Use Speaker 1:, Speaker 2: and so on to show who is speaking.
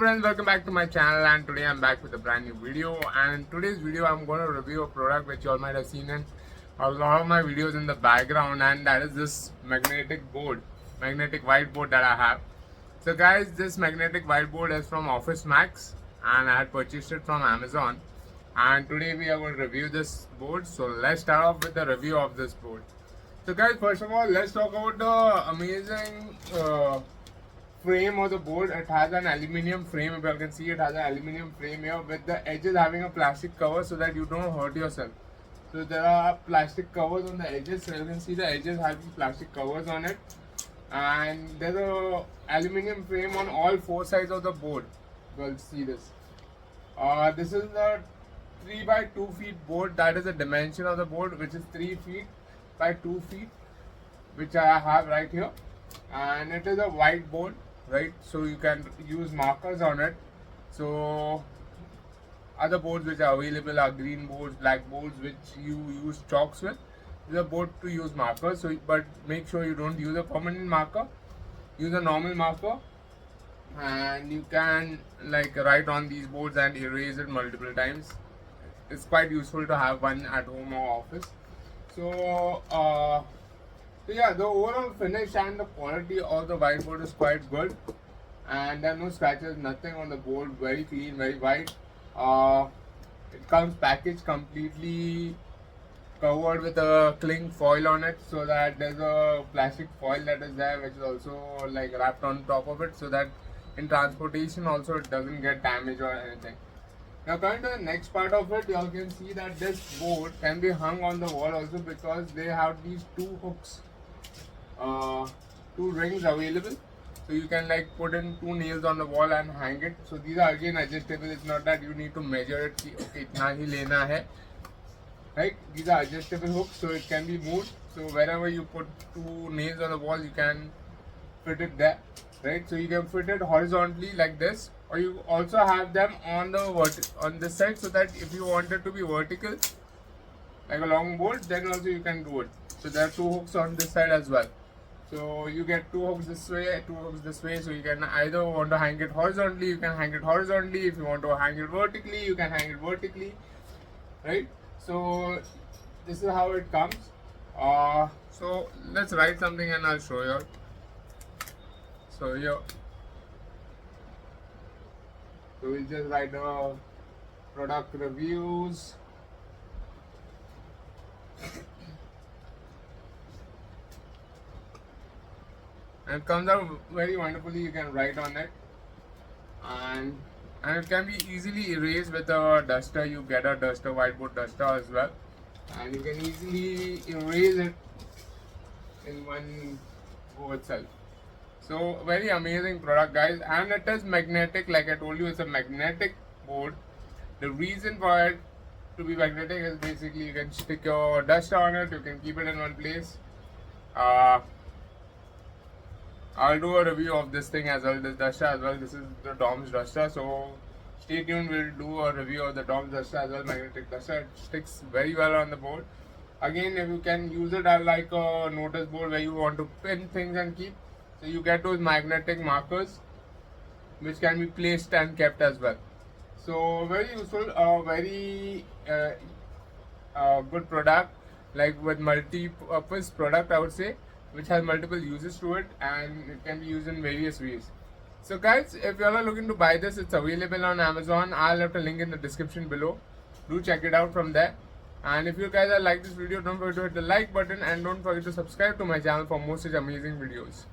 Speaker 1: friends, welcome back to my channel, and today I'm back with a brand new video. And in today's video I'm going to review a product which you all might have seen in a lot of my videos in the background, and that is this magnetic whiteboard that I have. So guys, this magnetic whiteboard is from Office Max and I had purchased it from Amazon, and today we are going to review this board. So let's start off with the review of this board. So guys, first of all, let's talk about the amazing frame of the board. It has an aluminium frame. If you can see, it has an aluminium frame here with the edges having a plastic cover so that you don't hurt yourself. So there are plastic covers on the edges, so you can see the edges have these plastic covers on it, and there's a aluminium frame on all four sides of the board. Well, see this. This is the 3 by 2 feet board. That is the dimension of the board, which is 3 feet by 2 feet, which I have right here. And it is a whiteboard, right? So you can use markers on it. So other boards which are available are green boards, black boards, which you use chalks with. This is a board to use markers. So, but make sure you don't use a permanent marker. Use a normal marker, and you can like write on these boards and erase it multiple times. It's quite useful to have one at home or office. So yeah, the overall finish and the quality of the whiteboard is quite good, and there are no scratches, nothing on the board. Very clean, very white. It comes packaged completely covered with a cling foil on it, so that there's a plastic foil that is there, which is also like wrapped on top of it, so that in transportation also it doesn't get damaged or anything. Now coming to the next part of it, you all can see that this board can be hung on the wall also, because they have these two hooks, two rings available. So you can like put in 2 nails on the wall and hang it. So these are again adjustable. It's not that you need to measure it. Okay, itna hi lena hai. Right? These are adjustable hooks, so it can be moved. So wherever you put 2 nails on the wall, you can fit it there. Right? So you can fit it horizontally like this, or you also have them on the on this side, so that if you want it to be vertical like a long board, then also you can do it. So there are 2 hooks on this side as well. So you get 2 hooks this way, 2 hooks this way. So you can either want to hang it horizontally, you can hang it horizontally. If you want to hang it vertically, you can hang it vertically. Right? So this is how it comes. So let's write something and I'll show you. So here, so we'll just write the product reviews. And it comes out very wonderfully. You can write on it, and it can be easily erased with a duster. You get a duster, whiteboard duster as well, and you can easily erase it in one go itself. So very amazing product, guys, and it is magnetic. Like I told you, it's a magnetic board. The reason for it to be magnetic is basically you can stick your duster on it, you can keep it in one place. I'll do a review of this thing as well, this duster as well. This is the Dom's duster, so stay tuned. We'll do a review of the Dom's duster as well, magnetic duster. It sticks very well on the board. Again, if you can use it as like a notice board where you want to pin things and keep, so you get those magnetic markers which can be placed and kept as well. So very useful, very good product, like with multi-purpose product, I would say, which has multiple uses to it, and it can be used in various ways. So guys, if you all are looking to buy this, it's available on Amazon. I'll have a link in the description below. Do check it out from there. And if you guys have liked this video, don't forget to hit the like button, and don't forget to subscribe to my channel for more such amazing videos.